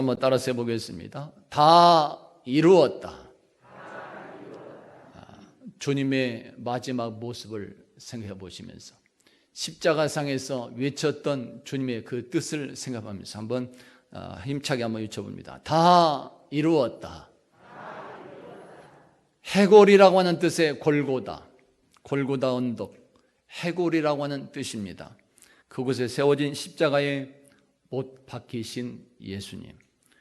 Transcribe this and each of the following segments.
한번 따라서 해보겠습니다. 다 이루었다. 주님의 마지막 모습을 생각해 보시면서 십자가상에서 외쳤던 주님의 그 뜻을 생각하면서 한번 힘차게 한번 외쳐봅니다. 다 이루었다. 해골이라고 하는 뜻의 골고다, 골고다 언덕, 해골이라고 하는 뜻입니다. 그곳에 세워진 십자가에 못 박히신 예수님.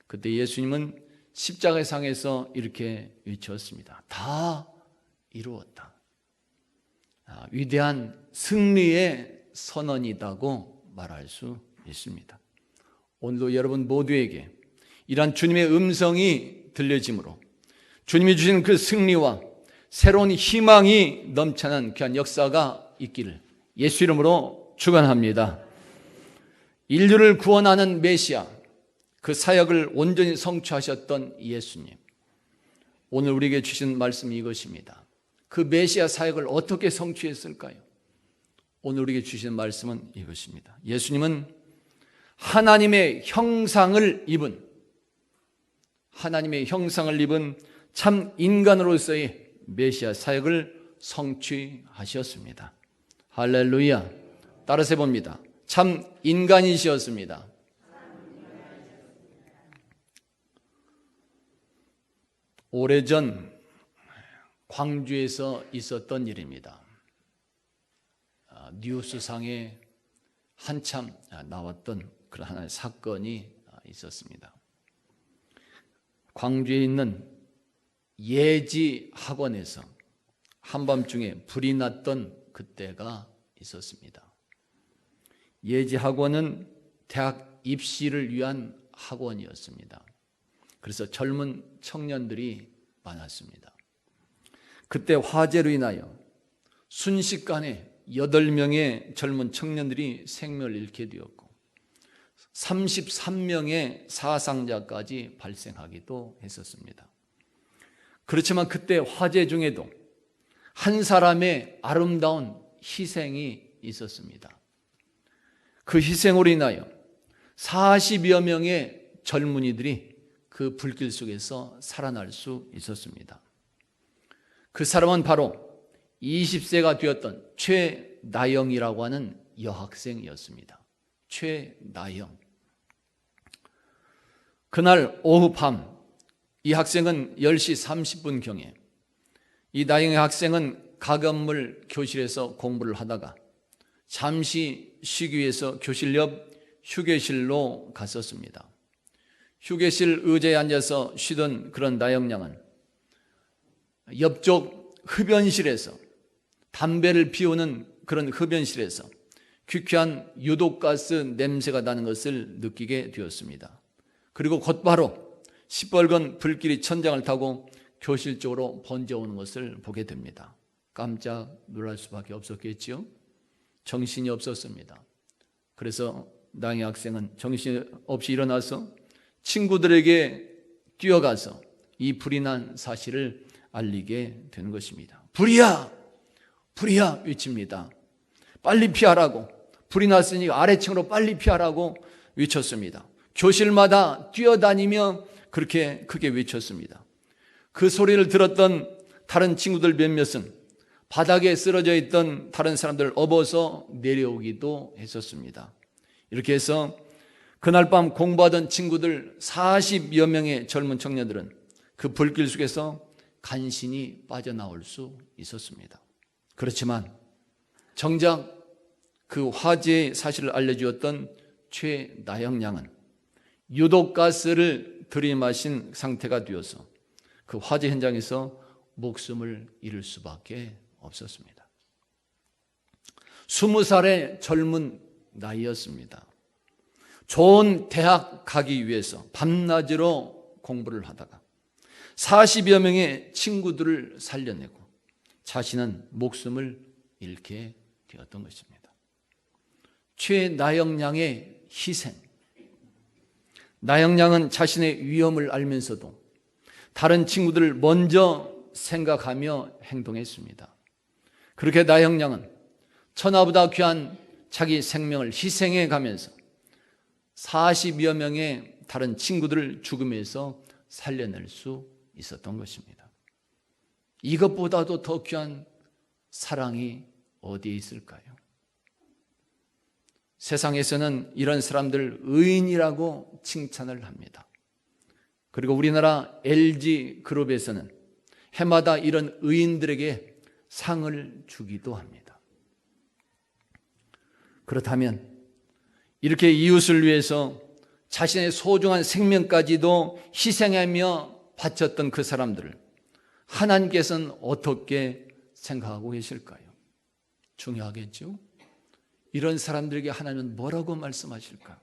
그때 예수님은 십자가의 상에서 이렇게 외쳤습니다. 다 이루었다. 위대한 승리의 선언이라고 말할 수 있습니다. 오늘도 여러분 모두에게 이러한 주님의 음성이 들려짐으로 주님이 주신 그 승리와 새로운 희망이 넘쳐난 귀한 역사가 있기를 예수 이름으로 축원합니다. 인류를 구원하는 메시아, 그 사역을 온전히 성취하셨던 예수님, 오늘 우리에게 주신 말씀이 이것입니다. 그 메시아 사역을 어떻게 성취했을까요? 오늘 우리에게 주신 말씀은 이것입니다. 예수님은 하나님의 형상을 입은 참 인간으로서의 메시아 사역을 성취하셨습니다. 할렐루야. 따라서 해봅니다. 참 인간이셨습니다. 오래전 광주에서 있었던 일입니다. 뉴스상에 한참 나왔던 그런 하나의 사건이 있었습니다. 광주에 있는 예지 학원에서 한밤중에 불이 났던 그때가 있었습니다. 예지 학원은 대학 입시를 위한 학원이었습니다. 그래서 젊은 청년들이 많았습니다. 그때 화재로 인하여 순식간에 8명의 젊은 청년들이 생명을 잃게 되었고 33명의 사상자까지 발생하기도 했었습니다. 그렇지만 그때 화재 중에도 한 사람의 아름다운 희생이 있었습니다. 그 희생으로 인하여 40여 명의 젊은이들이 그 불길 속에서 살아날 수 있었습니다. 그 사람은 바로 20세가 되었던 최나영이라고 하는 여학생이었습니다. 최나영. 그날 오후 밤, 이 학생은 10시 30분경에 이 나영의 학생은 가건물 교실에서 공부를 하다가 잠시 쉬기 위해서 교실 옆 휴게실로 갔었습니다. 휴게실 의자에 앉아서 쉬던 그런 나영 양은 옆쪽 흡연실에서 담배를 피우는 그런 흡연실에서 귀쾌한 유독가스 냄새가 나는 것을 느끼게 되었습니다. 그리고 곧바로 시뻘건 불길이 천장을 타고 교실 쪽으로 번져오는 것을 보게 됩니다. 깜짝 놀랄 수밖에 없었겠지요. 정신이 없었습니다. 그래서 나영의 학생은 정신없이 일어나서 친구들에게 뛰어가서 이 불이 난 사실을 알리게 되는 것입니다. 불이야! 불이야! 외칩니다. 빨리 피하라고. 불이 났으니 아래층으로 빨리 피하라고 외쳤습니다. 교실마다 뛰어다니며 그렇게 크게 외쳤습니다. 그 소리를 들었던 다른 친구들 몇몇은 바닥에 쓰러져 있던 다른 사람들을 업어서 내려오기도 했었습니다. 이렇게 해서 그날 밤 공부하던 친구들 40여 명의 젊은 청년들은 그 불길 속에서 간신히 빠져나올 수 있었습니다. 그렇지만 정작 그 화재의 사실을 알려주었던 최나영 양은 유독가스를 들이마신 상태가 되어서 그 화재 현장에서 목숨을 잃을 수밖에 없었습니다. 20살의 젊은 나이였습니다. 좋은 대학 가기 위해서 밤낮으로 공부를 하다가 40여 명의 친구들을 살려내고 자신은 목숨을 잃게 되었던 것입니다. 최나영 양의 희생. 나영 양은 자신의 위험을 알면서도 다른 친구들을 먼저 생각하며 행동했습니다. 그렇게 나영 양은 천하보다 귀한 자기 생명을 희생해 가면서 40여 명의 다른 친구들을 죽음에서 살려낼 수 있었던 것입니다. 이것보다도 더 귀한 사랑이 어디에 있을까요? 세상에서는 이런 사람들 의인이라고 칭찬을 합니다. 그리고 우리나라 LG그룹에서는 해마다 이런 의인들에게 상을 주기도 합니다. 그렇다면 이렇게 이웃을 위해서 자신의 소중한 생명까지도 희생하며 바쳤던 그 사람들을 하나님께서는 어떻게 생각하고 계실까요? 중요하겠죠? 이런 사람들에게 하나님은 뭐라고 말씀하실까?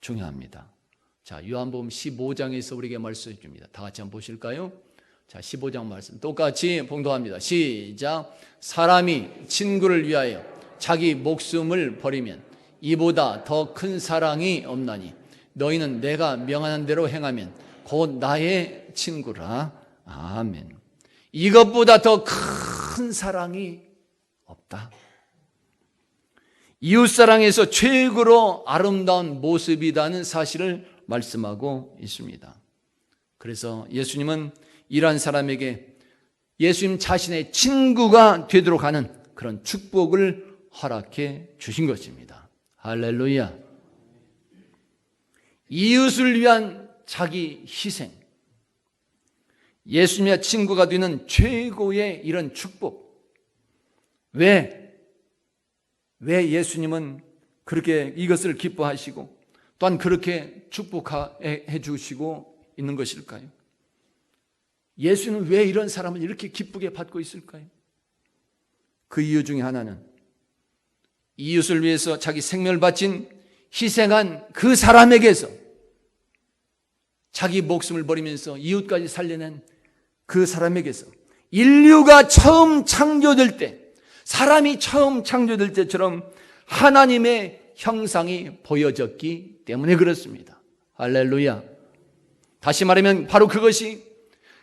중요합니다. 자, 요한복음 15장에서 우리에게 말씀해 줍니다. 다 같이 한번 보실까요? 자, 15장 말씀 똑같이 봉독합니다. 시작. 사람이 친구를 위하여 자기 목숨을 버리면 이보다 더 큰 사랑이 없나니 너희는 내가 명하는 대로 행하면 곧 나의 친구라. 아멘. 이것보다 더 큰 사랑이 없다. 이웃사랑에서 최고로 아름다운 모습이라는 사실을 말씀하고 있습니다. 그래서 예수님은 이러한 사람에게 예수님 자신의 친구가 되도록 하는 그런 축복을 허락해 주신 것입니다. 할렐루야. 이웃을 위한 자기 희생, 예수님의 친구가 되는 최고의 이런 축복. 왜 예수님은 그렇게 이것을 기뻐하시고 또한 그렇게 축복해 주시고 있는 것일까요? 예수는 왜 이런 사람을 이렇게 기쁘게 받고 있을까요? 그 이유 중에 하나는 이웃을 위해서 자기 생명을 바친 희생한 그 사람에게서 자기 목숨을 버리면서 이웃까지 살려낸 그 사람에게서 인류가 처음 창조될 때, 사람이 처음 창조될 때처럼 하나님의 형상이 보여졌기 때문에 그렇습니다. 할렐루야. 다시 말하면 바로 그것이,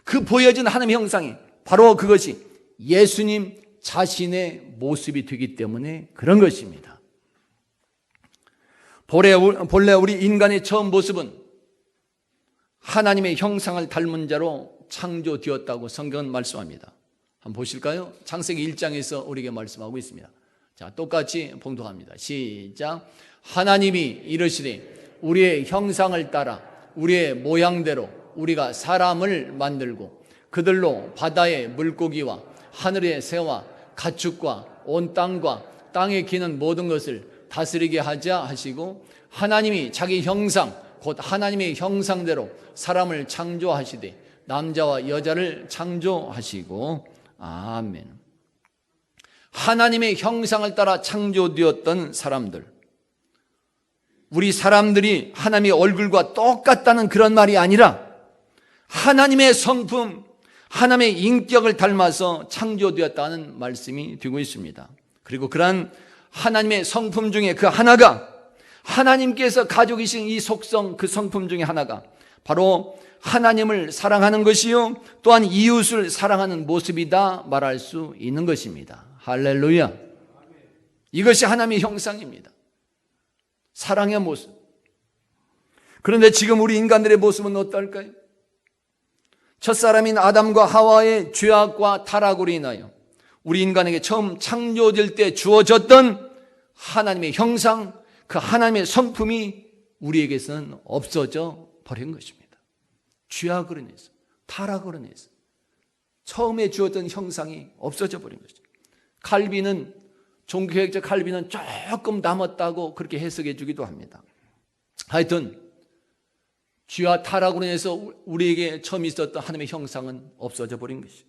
그 보여진 하나님의 형상이 바로 그것이 예수님 자신의 모습이 되기 때문에 그런 것입니다. 본래 우리 인간의 처음 모습은 하나님의 형상을 닮은 자로 창조되었다고 성경은 말씀합니다. 한번 보실까요? 창세기 1장에서 우리에게 말씀하고 있습니다. 자, 똑같이 봉독합니다. 시작. 하나님이 이르시되 우리의 형상을 따라 우리의 모양대로 우리가 사람을 만들고 그들로 바다의 물고기와 하늘의 새와 가축과 온 땅과 땅에 기는 모든 것을 다스리게 하자 하시고 하나님이 자기 형상 곧 하나님의 형상대로 사람을 창조하시되 남자와 여자를 창조하시고 아멘. 하나님의 형상을 따라 창조되었던 사람들, 우리 사람들이 하나님의 얼굴과 똑같다는 그런 말이 아니라 하나님의 성품, 하나님의 인격을 닮아서 창조되었다는 말씀이 되고 있습니다. 그리고 그러한 하나님의 성품 중에 그 하나가 하나님께서 가지고 계신 이 속성, 그 성품 중에 하나가 바로 하나님을 사랑하는 것이요 또한 이웃을 사랑하는 모습이다 말할 수 있는 것입니다. 할렐루야. 이것이 하나님의 형상입니다. 사랑의 모습. 그런데 지금 우리 인간들의 모습은 어떨까요? 첫사람인 아담과 하와의 죄악과 타락으로 인하여 우리 인간에게 처음 창조될 때 주어졌던 하나님의 형상, 그 하나님의 성품이 우리에게서는 없어져 버린 것입니다. 죄악으로 인해서, 타락으로 인해서 처음에 주었던 형상이 없어져 버린 것이죠. 칼빈은, 종교개혁자 칼빈은 조금 남았다고 그렇게 해석해 주기도 합니다. 하여튼 죄와 타락으로 인해서 우리에게 처음 있었던 하나님의 형상은 없어져 버린 것이죠.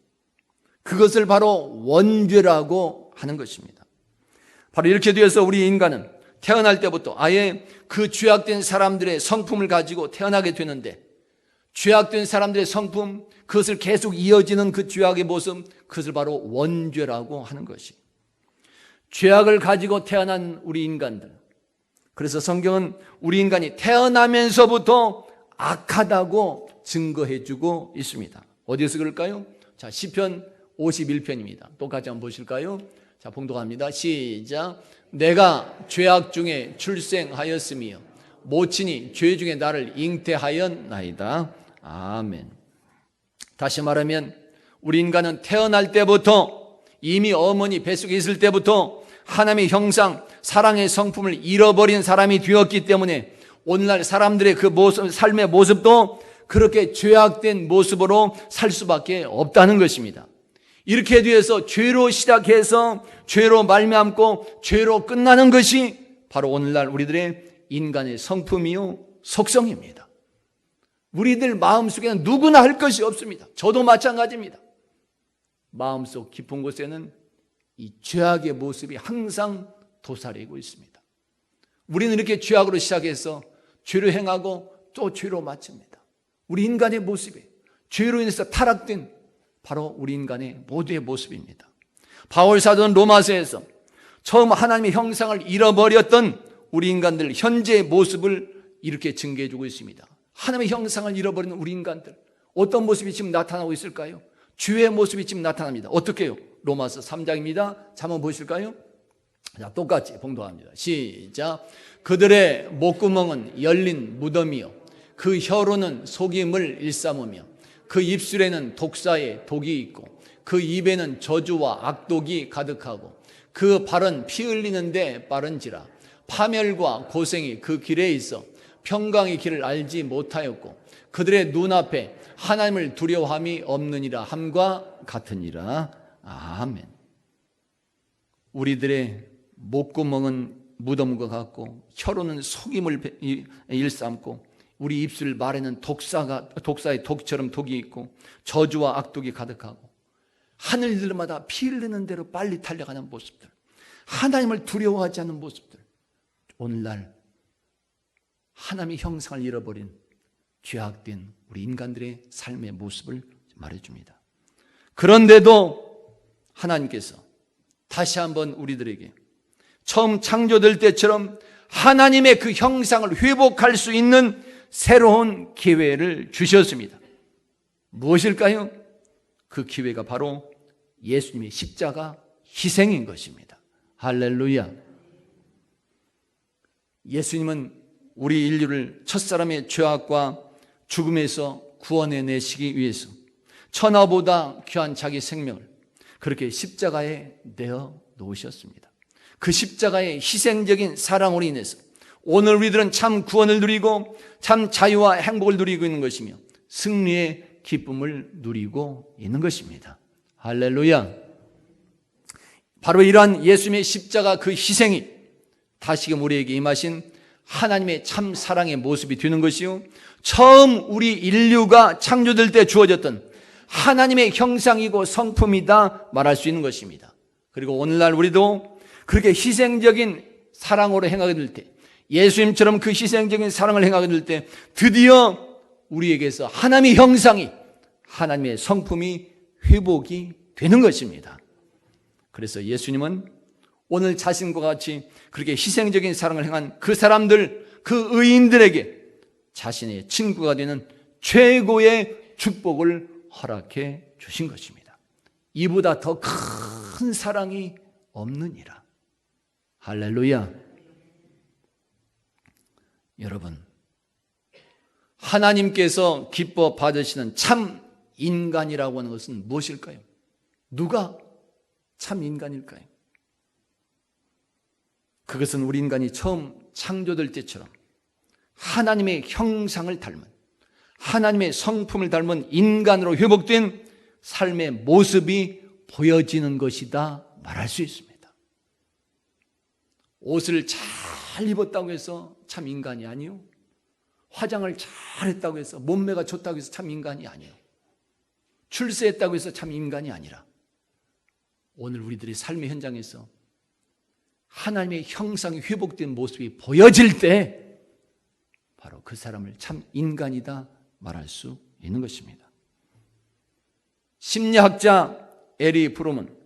그것을 바로 원죄라고 하는 것입니다. 바로 이렇게 되어서 우리 인간은 태어날 때부터 아예 그 죄악된 사람들의 성품을 가지고 태어나게 되는데, 죄악된 사람들의 성품, 그것을 계속 이어지는 그 죄악의 모습, 그것을 바로 원죄라고 하는 것이, 죄악을 가지고 태어난 우리 인간들. 그래서 성경은 우리 인간이 태어나면서부터 악하다고 증거해주고 있습니다. 어디에서 그럴까요? 자, 시편 51편입니다. 똑같이 한번 보실까요? 자, 봉독합니다. 시작. 내가 죄악 중에 출생하였으며 모친이 죄 중에 나를 잉태하였나이다. 아멘. 다시 말하면 우리 인간은 태어날 때부터, 이미 어머니 뱃속에 있을 때부터 하나님의 형상, 사랑의 성품을 잃어버린 사람이 되었기 때문에 오늘날 사람들의 그 모습, 삶의 모습도 그렇게 죄악된 모습으로 살 수밖에 없다는 것입니다. 이렇게 돼서 죄로 시작해서 죄로 말미암고 죄로 끝나는 것이 바로 오늘날 우리들의 인간의 성품이요 속성입니다. 우리들 마음속에는 누구나 할 것이 없습니다. 저도 마찬가지입니다. 마음속 깊은 곳에는 이 죄악의 모습이 항상 도사리고 있습니다. 우리는 이렇게 죄악으로 시작해서 죄를 행하고 또 죄로 마칩니다. 우리 인간의 모습이 죄로 인해서 타락된 바로 우리 인간의 모두의 모습입니다. 바울 사도는 로마서에서 처음 하나님의 형상을 잃어버렸던 우리 인간들 현재의 모습을 이렇게 증거해 주고 있습니다. 하나님의 형상을 잃어버리는 우리 인간들, 어떤 모습이 지금 나타나고 있을까요? 죄의 모습이 지금 나타납니다. 어떻게 해요? 로마서 3장입니다. 자, 한번 보실까요? 자, 똑같이 봉독합니다. 시작. 그들의 목구멍은 열린 무덤이요 그 혀로는 속임을 일삼으며 그 입술에는 독사의 독이 있고 그 입에는 저주와 악독이 가득하고 그 발은 피 흘리는데 빠른지라 파멸과 고생이 그 길에 있어 평강의 길을 알지 못하였고 그들의 눈앞에 하나님을 두려워함이 없느니라 함과 같으니라. 아멘. 우리들의 목구멍은 무덤과 같고 혀로는 속임을 일삼고 우리 입술 말에는 독사의 독처럼 독이 있고 저주와 악독이 가득하고 하늘들마다 피 흘리는 대로 빨리 달려가는 모습들, 하나님을 두려워하지 않는 모습들, 오늘날 하나님의 형상을 잃어버린 죄악된 우리 인간들의 삶의 모습을 말해줍니다. 그런데도 하나님께서 다시 한번 우리들에게 처음 창조될 때처럼 하나님의 그 형상을 회복할 수 있는 새로운 기회를 주셨습니다. 무엇일까요? 그 기회가 바로 예수님의 십자가 희생인 것입니다. 할렐루야. 예수님은 우리 인류를 첫사람의 죄악과 죽음에서 구원해 내시기 위해서 천하보다 귀한 자기 생명을 그렇게 십자가에 내어 놓으셨습니다. 그 십자가의 희생적인 사랑으로 인해서 오늘 우리들은 참 구원을 누리고 참 자유와 행복을 누리고 있는 것이며 승리의 기쁨을 누리고 있는 것입니다. 할렐루야. 바로 이러한 예수님의 십자가 그 희생이 다시금 우리에게 임하신 하나님의 참 사랑의 모습이 되는 것이요 처음 우리 인류가 창조될 때 주어졌던 하나님의 형상이고 성품이다 말할 수 있는 것입니다. 그리고 오늘날 우리도 그렇게 희생적인 사랑으로 행하게 될 때, 예수님처럼 그 희생적인 사랑을 행하게 될 때 드디어 우리에게서 하나님의 형상이, 하나님의 성품이 회복이 되는 것입니다. 그래서 예수님은 오늘 자신과 같이 그렇게 희생적인 사랑을 행한 그 사람들, 그 의인들에게 자신의 친구가 되는 최고의 축복을 허락해 주신 것입니다. 이보다 더 큰 사랑이 없느니라. 할렐루야. 여러분, 하나님께서 기뻐 받으시는 참 인간이라고 하는 것은 무엇일까요? 누가 참 인간일까요? 그것은 우리 인간이 처음 창조될 때처럼 하나님의 형상을 닮은, 하나님의 성품을 닮은 인간으로 회복된 삶의 모습이 보여지는 것이다 말할 수 있습니다. 옷을 잘 입었다고 해서 참 인간이 아니요, 화장을 잘 했다고 해서, 몸매가 좋다고 해서 참 인간이 아니요, 출세했다고 해서 참 인간이 아니라 오늘 우리들의 삶의 현장에서 하나님의 형상이 회복된 모습이 보여질 때 바로 그 사람을 참 인간이다 말할 수 있는 것입니다. 심리학자 에리 브롬은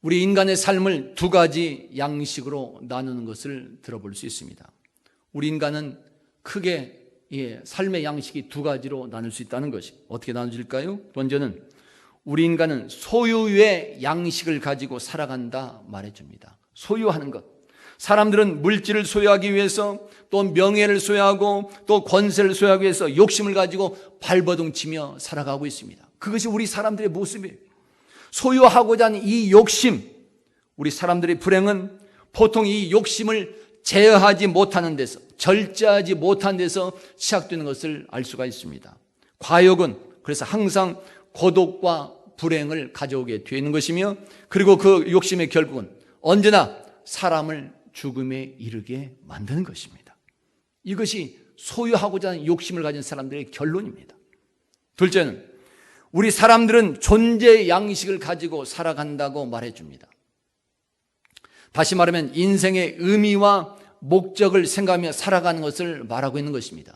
우리 인간의 삶을 두 가지 양식으로 나누는 것을 들어볼 수 있습니다. 우리 인간은 크게 삶의 양식이 두 가지로 나눌 수 있다는 것이 어떻게 나눠질까요? 먼저는 우리 인간은 소유의 양식을 가지고 살아간다 말해줍니다. 소유하는 것, 사람들은 물질을 소유하기 위해서, 또 명예를 소유하고, 또 권세를 소유하기 위해서 욕심을 가지고 발버둥치며 살아가고 있습니다. 그것이 우리 사람들의 모습이에요. 소유하고자 하는 이 욕심, 우리 사람들의 불행은 보통 이 욕심을 제어하지 못하는 데서, 절제하지 못한 데서 시작되는 것을 알 수가 있습니다. 과욕은 그래서 항상 고독과 불행을 가져오게 되는 것이며, 그리고 그 욕심의 결국은 언제나 사람을 죽음에 이르게 만드는 것입니다. 이것이 소유하고자 하는 욕심을 가진 사람들의 결론입니다. 둘째는 우리 사람들은 존재 양식을 가지고 살아간다고 말해줍니다. 다시 말하면 인생의 의미와 목적을 생각하며 살아가는 것을 말하고 있는 것입니다.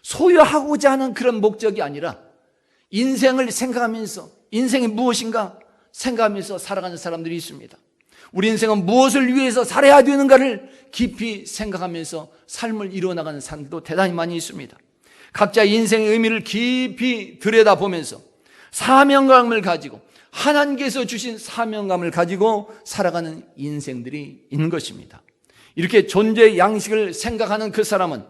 소유하고자 하는 그런 목적이 아니라 인생을 생각하면서, 인생이 무엇인가 생각하면서 살아가는 사람들이 있습니다. 우리 인생은 무엇을 위해서 살아야 되는가를 깊이 생각하면서 삶을 이루어나가는 사람들도 대단히 많이 있습니다. 각자 인생의 의미를 깊이 들여다보면서 사명감을 가지고, 하나님께서 주신 사명감을 가지고 살아가는 인생들이 있는 것입니다. 이렇게 존재의 양식을 생각하는 그 사람은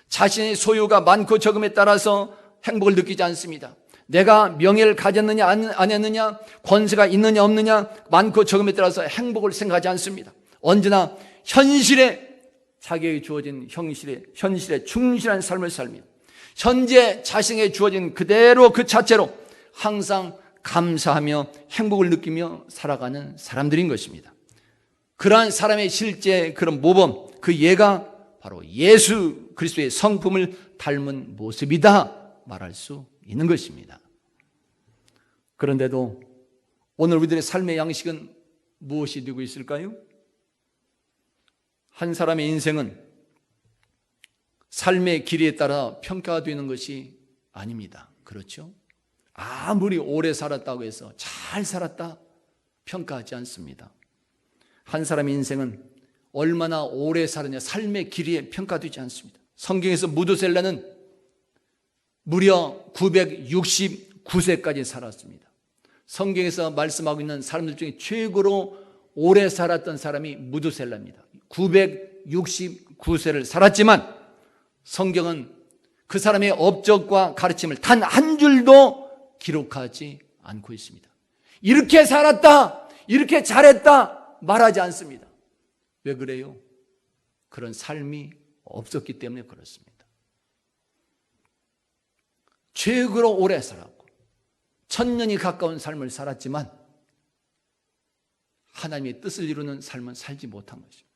자신의 소유가 많고 적음에 따라서 행복을 느끼지 않습니다. 내가 명예를 가졌느냐 안 했느냐, 권세가 있느냐 없느냐, 많고 적음에 따라서 행복을 생각하지 않습니다. 언제나 현실에, 자기에게 주어진 현실에 충실한 삶을 살며 현재 자신에게 주어진 그대로 그 자체로 항상 감사하며 행복을 느끼며 살아가는 사람들인 것입니다. 그러한 사람의 실제 그런 모범, 그 예가 바로 예수 그리스도의 성품을 닮은 모습이다 말할 수 있는 것입니다. 그런데도 오늘 우리들의 삶의 양식은 무엇이 되고 있을까요? 한 사람의 인생은 삶의 길이에 따라 평가되는 것이 아닙니다. 그렇죠? 아무리 오래 살았다고 해서 잘 살았다 평가하지 않습니다. 한 사람의 인생은 얼마나 오래 살았냐, 삶의 길이에 평가되지 않습니다. 성경에서 무두셀라는 무려 969세까지 살았습니다. 성경에서 말씀하고 있는 사람들 중에 최고로 오래 살았던 사람이 무두셀라입니다. 969세를 살았지만 성경은 그 사람의 업적과 가르침을 단 한 줄도 기록하지 않고 있습니다. 이렇게 살았다, 이렇게 잘했다 말하지 않습니다. 왜 그래요? 그런 삶이 없었기 때문에 그렇습니다. 최고로 오래 살았고 1000년이 가까운 삶을 살았지만 하나님의 뜻을 이루는 삶은 살지 못한 것입니다.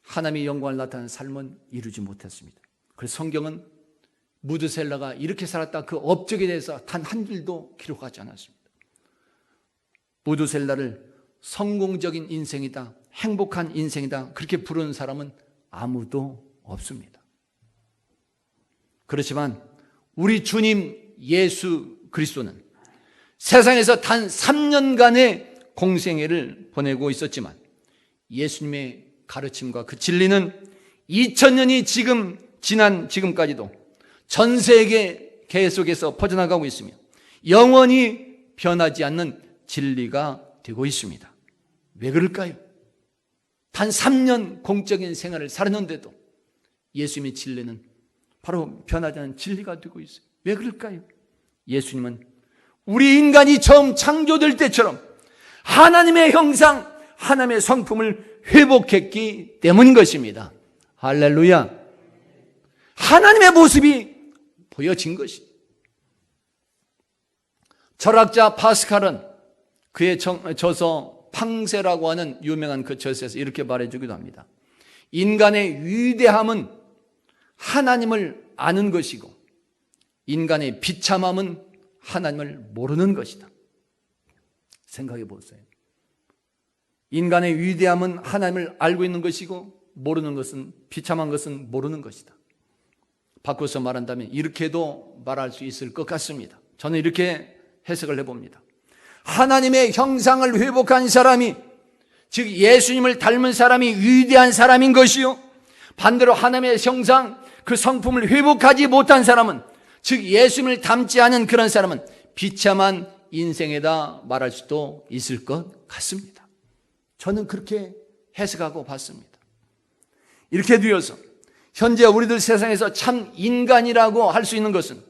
하나님의 영광을 나타내는 삶은 이루지 못했습니다. 그래서 성경은 무드셀라가 이렇게 살았다 그 업적에 대해서 단 한 줄도 기록하지 않았습니다. 무드셀라를 성공적인 인생이다, 행복한 인생이다 그렇게 부르는 사람은 아무도 없습니다. 그렇지만 우리 주님 예수 그리스도는 세상에서 단 3년간의 공생애를 보내고 있었지만 예수님의 가르침과 그 진리는 2000년이 지난 지금까지도 전 세계 계속해서 퍼져나가고 있으며 영원히 변하지 않는 진리가 되고 있습니다. 왜 그럴까요? 단 3년 공적인 생활을 살았는데도 예수님의 진리는 바로 변하지 않는 진리가 되고 있어요. 왜 그럴까요? 예수님은 우리 인간이 처음 창조될 때처럼 하나님의 형상, 하나님의 성품을 회복했기 때문인 것입니다. 할렐루야. 하나님의 모습이 보여진 것입니다. 철학자 파스칼은 그의 저서 팡세라고 하는 유명한 그 저서에서 이렇게 말해주기도 합니다. 인간의 위대함은 하나님을 아는 것이고 인간의 비참함은 하나님을 모르는 것이다. 생각해 보세요. 인간의 위대함은 하나님을 알고 있는 것이고 모르는 것은, 비참한 것은 모르는 것이다. 바꿔서 말한다면 이렇게도 말할 수 있을 것 같습니다. 저는 이렇게 해석을 해봅니다. 하나님의 형상을 회복한 사람이, 즉 예수님을 닮은 사람이 위대한 사람인 것이요, 반대로 하나님의 형상, 그 성품을 회복하지 못한 사람은, 즉 예수님을 닮지 않은 그런 사람은 비참한 인생에다 말할 수도 있을 것 같습니다. 저는 그렇게 해석하고 봤습니다. 이렇게 되어서 현재 우리들 세상에서 참 인간이라고 할 수 있는 것은,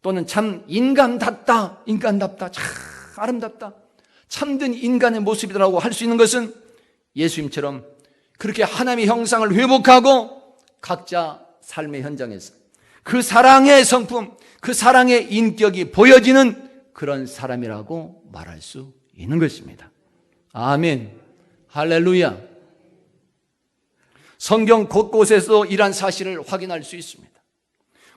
또는 참 인간답다, 참 아름답다, 참된 인간의 모습이라고 할 수 있는 것은 예수님처럼 그렇게 하나님의 형상을 회복하고 각자 삶의 현장에서 그 사랑의 성품, 그 사랑의 인격이 보여지는 그런 사람이라고 말할 수 있는 것입니다. 아멘. 할렐루야. 성경 곳곳에서 이러한 사실을 확인할 수 있습니다.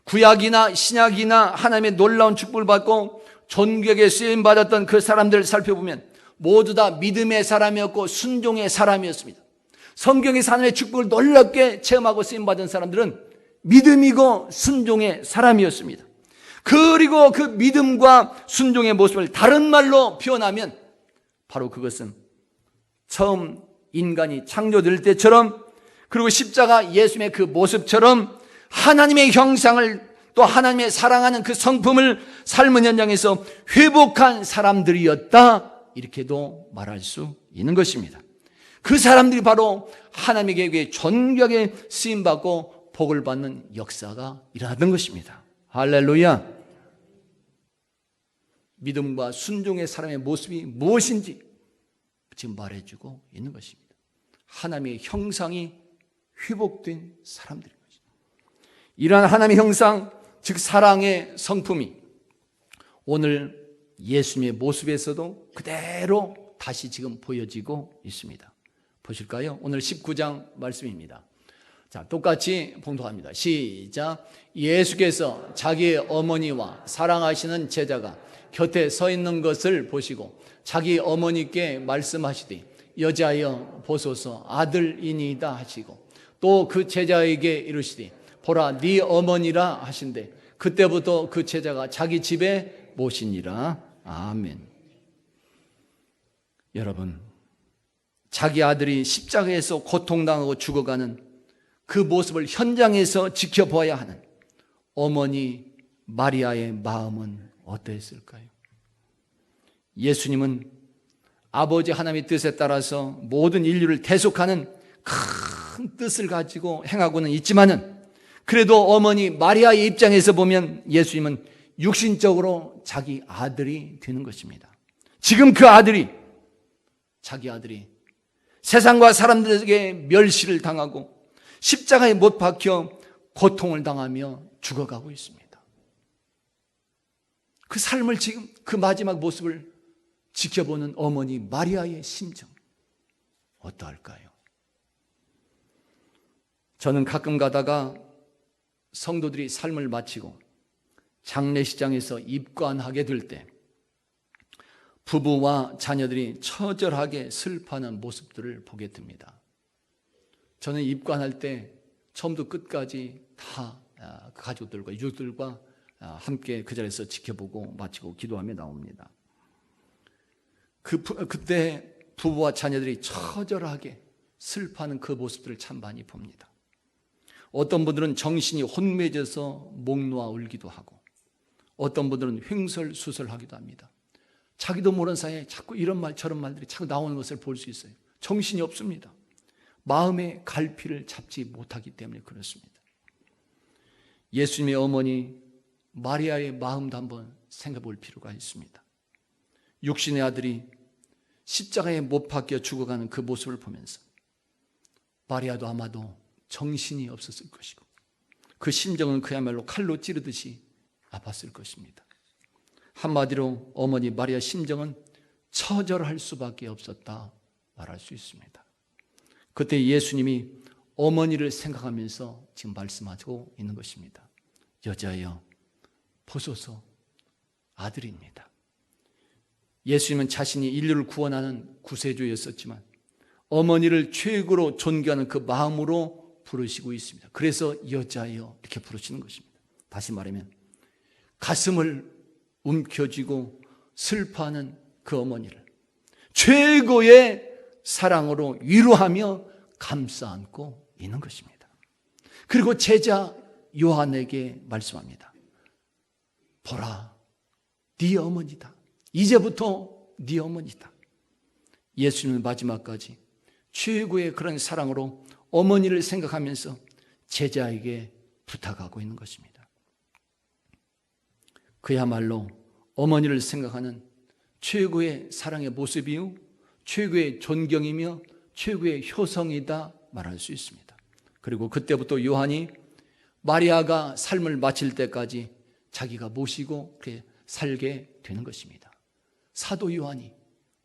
구약이나 신약이나 하나님의 놀라운 축복을 받고 존귀하게 쓰임받았던 그 사람들을 살펴보면 모두 다 믿음의 사람이었고 순종의 사람이었습니다. 성경에서 하나님의 축복을 놀랍게 체험하고 쓰임받은 사람들은 믿음이고 순종의 사람이었습니다. 그리고 그 믿음과 순종의 모습을 다른 말로 표현하면 바로 그것은 처음 인간이 창조될 때처럼, 그리고 십자가 예수님의 그 모습처럼 하나님의 형상을, 또 하나님의 사랑하는 그 성품을 삶의 현장에서 회복한 사람들이었다, 이렇게도 말할 수 있는 것입니다. 그 사람들이 바로 하나님의 계획에 존귀하게 쓰임받고 복을 받는 역사가 일어나던 것입니다. 할렐루야. 믿음과 순종의 사람의 모습이 무엇인지 지금 말해주고 있는 것입니다. 하나님의 형상이 회복된 사람들인 것입니다. 이러한 하나님의 형상, 즉 사랑의 성품이 오늘 예수님의 모습에서도 그대로 다시 지금 보여지고 있습니다. 보실까요? 오늘 19장 말씀입니다. 자, 똑같이 봉독합니다. 시작. 예수께서 자기의 어머니와 사랑하시는 제자가 곁에 서 있는 것을 보시고 자기 어머니께 말씀하시되 여자여 보소서 아들이니이다 하시고, 또 그 제자에게 이르시되 보라 네 어머니라 하신대 그때부터 그 제자가 자기 집에 모시니라. 아멘. 여러분, 자기 아들이 십자가에서 고통당하고 죽어가는 그 모습을 현장에서 지켜보아야 하는 어머니 마리아의 마음은 어땠을까요? 예수님은 아버지 하나님의 뜻에 따라서 모든 인류를 대속하는 큰 뜻을 가지고 행하고는 있지만은, 그래도 어머니 마리아의 입장에서 보면 예수님은 육신적으로 자기 아들이 되는 것입니다. 지금 그 아들이, 자기 아들이 세상과 사람들에게 멸시를 당하고 십자가에 못 박혀 고통을 당하며 죽어가고 있습니다. 그 삶을 지금, 그 마지막 모습을 지켜보는 어머니 마리아의 심정 어떠할까요? 저는 가끔 가다가 성도들이 삶을 마치고 장례식장에서 입관하게 될 때 부부와 자녀들이 처절하게 슬퍼하는 모습들을 보게 됩니다. 저는 입관할 때 처음부터 끝까지 다 가족들과 유족들과 함께 그 자리에서 지켜보고 마치고 기도하며 나옵니다. 그때 부부와 자녀들이 처절하게 슬퍼하는 그 모습들을 참 많이 봅니다. 어떤 분들은 정신이 혼미해져서 목 놓아 울기도 하고, 어떤 분들은 횡설수설하기도 합니다. 자기도 모르는 사이에 자꾸 이런 말 저런 말들이 자꾸 나오는 것을 볼 수 있어요. 정신이 없습니다. 마음의 갈피를 잡지 못하기 때문에 그렇습니다. 예수님의 어머니 마리아의 마음도 한번 생각해 볼 필요가 있습니다. 육신의 아들이 십자가에 못 박혀 죽어가는 그 모습을 보면서 마리아도 아마도 정신이 없었을 것이고 그 심정은 그야말로 칼로 찌르듯이 아팠을 것입니다. 한마디로 어머니 마리아 심정은 처절할 수밖에 없었다 말할 수 있습니다. 그때 예수님이 어머니를 생각하면서 지금 말씀하고 있는 것입니다. 여자여 보소서 아들입니다. 예수님은 자신이 인류를 구원하는 구세주였었지만 어머니를 최고로 존경하는 그 마음으로 부르시고 있습니다. 그래서 여자여 이렇게 부르시는 것입니다. 다시 말하면 가슴을 움켜쥐고 슬퍼하는 그 어머니를 최고의 사랑으로 위로하며 감싸 안고 있는 것입니다. 그리고 제자 요한에게 말씀합니다. 보라, 네 어머니다. 이제부터 네 어머니다. 예수님은 마지막까지 최고의 그런 사랑으로 어머니를 생각하면서 제자에게 부탁하고 있는 것입니다. 그야말로 어머니를 생각하는 최고의 사랑의 모습이요, 최고의 존경이며 최고의 효성이다 말할 수 있습니다. 그리고 그때부터 요한이 마리아가 삶을 마칠 때까지 자기가 모시고 그렇게 살게 되는 것입니다. 사도 요한이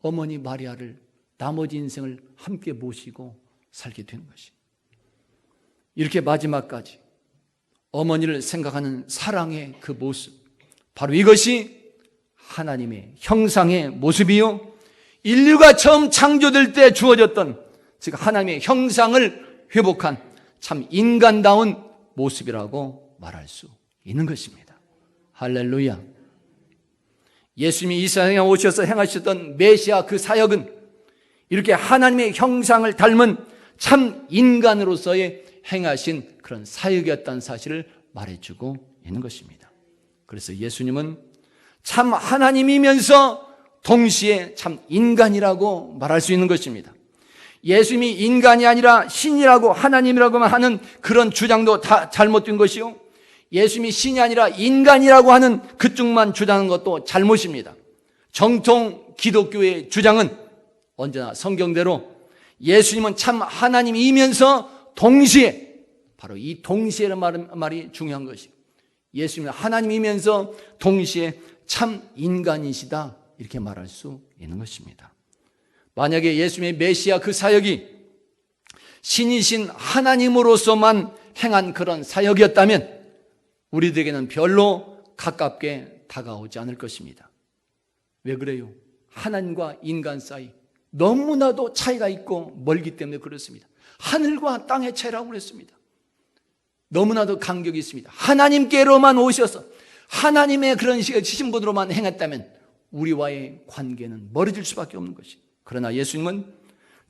어머니 마리아를 나머지 인생을 함께 모시고 살게 되는 것입니다. 이렇게 마지막까지 어머니를 생각하는 사랑의 그 모습, 바로 이것이 하나님의 형상의 모습이요, 인류가 처음 창조될 때 주어졌던, 즉 하나님의 형상을 회복한 참 인간다운 모습이라고 말할 수 있는 것입니다. 할렐루야. 예수님이 이 세상에 오셔서 행하셨던 메시아 그 사역은 이렇게 하나님의 형상을 닮은 참 인간으로서의 행하신 그런 사역이었다는 사실을 말해주고 있는 것입니다. 그래서 예수님은 참 하나님이면서 동시에 참 인간이라고 말할 수 있는 것입니다. 예수님이 인간이 아니라 신이라고 하나님이라고만 하는 그런 주장도 다 잘못된 것이요, 예수님이 신이 아니라 인간이라고 하는 그쪽만 주장하는 것도 잘못입니다. 정통 기독교의 주장은 언제나 성경대로 예수님은 참 하나님이면서 동시에, 바로 이 동시에라는 말이 중요한 것이고, 예수님은 하나님이면서 동시에 참 인간이시다, 이렇게 말할 수 있는 것입니다. 만약에 예수님의 메시아 그 사역이 신이신 하나님으로서만 행한 그런 사역이었다면 우리들에게는 별로 가깝게 다가오지 않을 것입니다. 왜 그래요? 하나님과 인간 사이 너무나도 차이가 있고 멀기 때문에 그렇습니다. 하늘과 땅의 차이라고 그랬습니다. 너무나도 간격이 있습니다. 하나님께로만 오셔서 하나님의 그런 신분으로만 행했다면 우리와의 관계는 멀어질 수밖에 없는 것입니다. 그러나 예수님은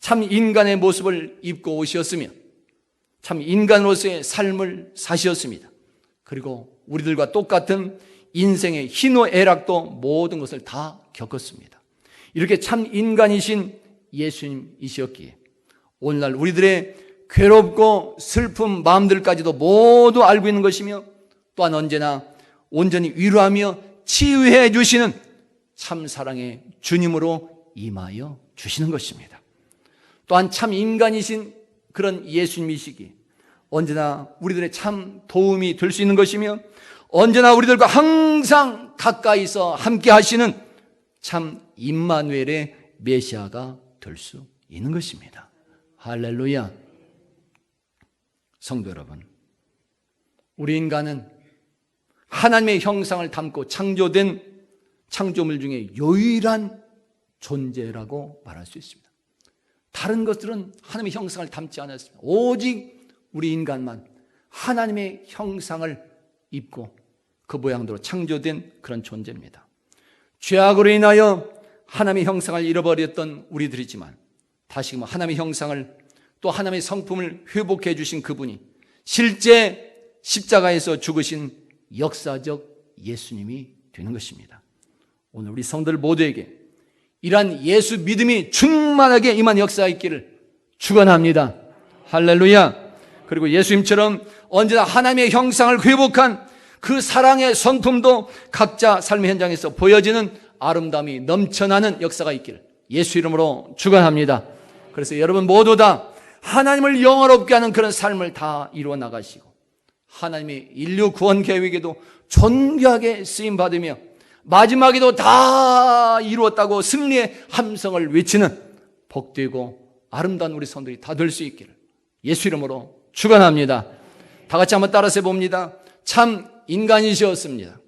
참 인간의 모습을 입고 오셨으며 참 인간으로서의 삶을 사셨습니다. 그리고 우리들과 똑같은 인생의 희노애락도 모든 것을 다 겪었습니다. 이렇게 참 인간이신 예수님이셨기에 오늘날 우리들의 괴롭고 슬픈 마음들까지도 모두 알고 있는 것이며, 또한 언제나 온전히 위로하며 치유해 주시는 참 사랑의 주님으로 임하여 주시는 것입니다. 또한 참 인간이신 그런 예수님이시기에 언제나 우리들의 참 도움이 될 수 있는 것이며, 언제나 우리들과 항상 가까이서 함께 하시는 참 임마누엘의 메시아가 될 수 있는 것입니다. 할렐루야. 성도 여러분, 우리 인간은 하나님의 형상을 담고 창조된 창조물 중에 유일한 존재라고 말할 수 있습니다. 다른 것들은 하나님의 형상을 담지 않았습니다. 오직 우리 인간만 하나님의 형상을 입고 그 모양대로 창조된 그런 존재입니다. 죄악으로 인하여 하나님의 형상을 잃어버렸던 우리들이지만 다시금 하나님의 형상을, 또 하나님의 성품을 회복해 주신 그분이 실제 십자가에서 죽으신 역사적 예수님이 되는 것입니다. 오늘 우리 성도들 모두에게 이러한 예수 믿음이 충만하게 임한 역사가 있기를 축원합니다. 할렐루야. 그리고 예수님처럼 언제나 하나님의 형상을 회복한 그 사랑의 성품도 각자 삶의 현장에서 보여지는 아름다움이 넘쳐나는 역사가 있기를 예수 이름으로 축원합니다. 그래서 여러분 모두 다 하나님을 영화롭게 하는 그런 삶을 다 이루어 나가시고 하나님의 인류 구원 계획에도 존귀하게 쓰임받으며 마지막에도 다 이루었다고 승리의 함성을 외치는 복되고 아름다운 우리 성도들이 다 될 수 있기를 예수 이름으로 축원합니다. 다 같이 한번 따라서 해봅니다. 참 인간이셨습니다.